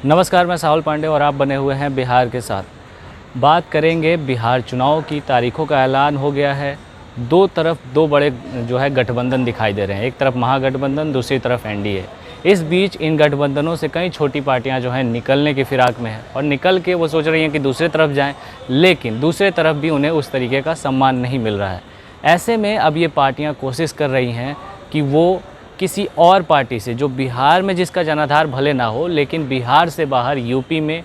नमस्कार, मैं साहुल पांडे और आप बने हुए हैं बिहार के साथ। बात करेंगे बिहार चुनाव की। तारीखों का ऐलान हो गया है। दो तरफ दो बड़े गठबंधन दिखाई दे रहे हैं। एक तरफ महागठबंधन, दूसरी तरफ एनडीए। इस बीच इन गठबंधनों से कई छोटी पार्टियां जो हैं निकलने की फिराक में हैं और निकल के वो सोच रही हैं कि दूसरी तरफ जाएं, लेकिन दूसरे तरफ भी उन्हें उस तरीके का सम्मान नहीं मिल रहा है। ऐसे में अब ये पार्टियां कोशिश कर रही हैं कि वो किसी और पार्टी से, जो बिहार में जिसका जनाधार भले ना हो, लेकिन बिहार से बाहर यूपी में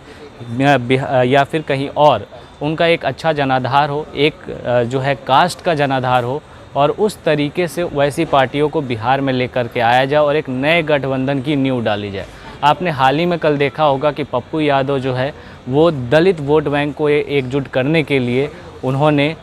या फिर कहीं और उनका एक अच्छा जनाधार हो, एक कास्ट का जनाधार हो, और उस तरीके से वैसी पार्टियों को बिहार में लेकर के आया जाए और एक नए गठबंधन की नींव डाली जाए। आपने हाल ही में कल देखा होगा कि पप्पू यादव जो है वो दलित वोट बैंक को एकजुट करने के लिए उन्होंने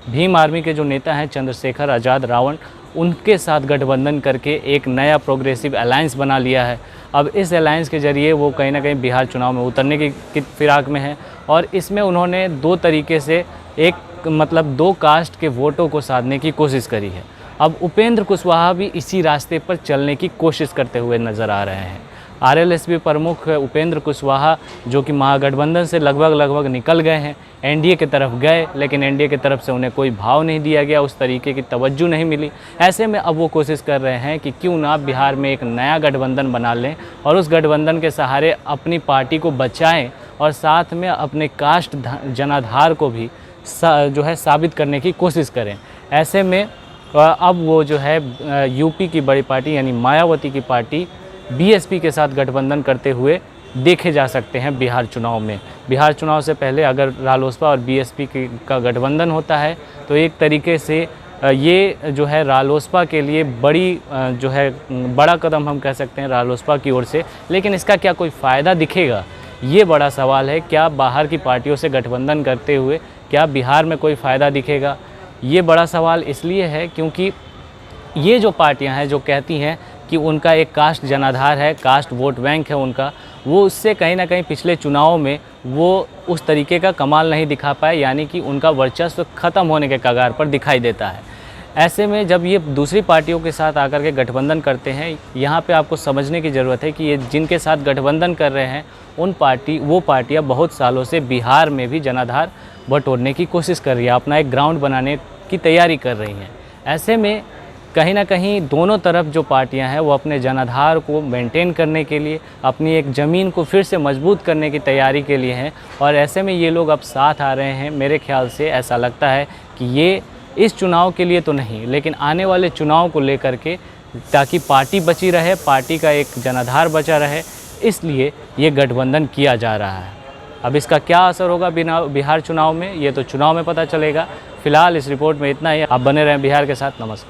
भीम आर्मी के जो नेता हैं चंद्रशेखर आज़ाद रावण, उनके साथ गठबंधन करके एक नया प्रोग्रेसिव अलायंस बना लिया है। अब इस अलायंस के ज़रिए वो कहीं ना कहीं बिहार चुनाव में उतरने की फिराक में है और इसमें उन्होंने दो तरीके से दो कास्ट के वोटों को साधने की कोशिश करी है। अब उपेंद्र कुशवाहा भी इसी रास्ते पर चलने की कोशिश करते हुए नज़र आ रहे हैं। आरएलएसपी प्रमुख उपेंद्र कुशवाहा जो कि महागठबंधन से लगभग निकल गए हैं, एनडीए की तरफ गए, लेकिन एनडीए की तरफ से उन्हें कोई भाव नहीं दिया गया, उस तरीके की तवज्जो नहीं मिली। ऐसे में अब वो कोशिश कर रहे हैं कि क्यों ना बिहार में एक नया गठबंधन बना लें और उस गठबंधन के सहारे अपनी पार्टी को बचाएं और साथ में अपने कास्ट जनाधार को भी साबित करने की कोशिश करें। ऐसे में अब वो यूपी की बड़ी पार्टी यानी मायावती की पार्टी बीएसपी के साथ गठबंधन करते हुए देखे जा सकते हैं बिहार चुनाव में। बिहार चुनाव से पहले अगर रालोसपा और बीएसपी का गठबंधन होता है तो एक तरीके से ये रालोसपा के लिए बड़ा कदम हम कह सकते हैं रालोसपा की ओर से। लेकिन इसका क्या कोई फ़ायदा दिखेगा, ये बड़ा सवाल है। क्या बाहर की पार्टियों से गठबंधन करते हुए क्या बिहार में कोई फ़ायदा दिखेगा, ये बड़ा सवाल इसलिए है क्योंकि ये जो पार्टियां हैं जो कहती हैं कि उनका एक कास्ट जनाधार है, कास्ट वोट बैंक है उनका, वो उससे कहीं ना कहीं पिछले चुनाव में वो उस तरीके का कमाल नहीं दिखा पाए, यानी कि उनका वर्चस्व ख़त्म होने के कगार पर दिखाई देता है। ऐसे में जब ये दूसरी पार्टियों के साथ आकर के गठबंधन करते हैं, यहाँ पे आपको समझने की ज़रूरत है कि ये जिनके साथ गठबंधन कर रहे हैं वो पार्टियाँ बहुत सालों से बिहार में भी जनाधार बटोरने की कोशिश कर रही है, अपना एक ग्राउंड बनाने की तैयारी कर रही हैं। ऐसे में कहीं ना कहीं दोनों तरफ जो पार्टियां हैं वो अपने जनाधार को मेंटेन करने के लिए, अपनी एक ज़मीन को फिर से मजबूत करने की तैयारी के लिए हैं और ऐसे में ये लोग अब साथ आ रहे हैं। मेरे ख्याल से ऐसा लगता है कि ये इस चुनाव के लिए तो नहीं, लेकिन आने वाले चुनाव को लेकर के, ताकि पार्टी बची रहे, पार्टी का एक जनाधार बचा रहे, इसलिए ये गठबंधन किया जा रहा है। अब इसका क्या असर होगा बिहार चुनाव में, ये तो चुनाव में पता चलेगा। फिलहाल इस रिपोर्ट में इतना ही। आप बने रहें बिहार के साथ। नमस्कार।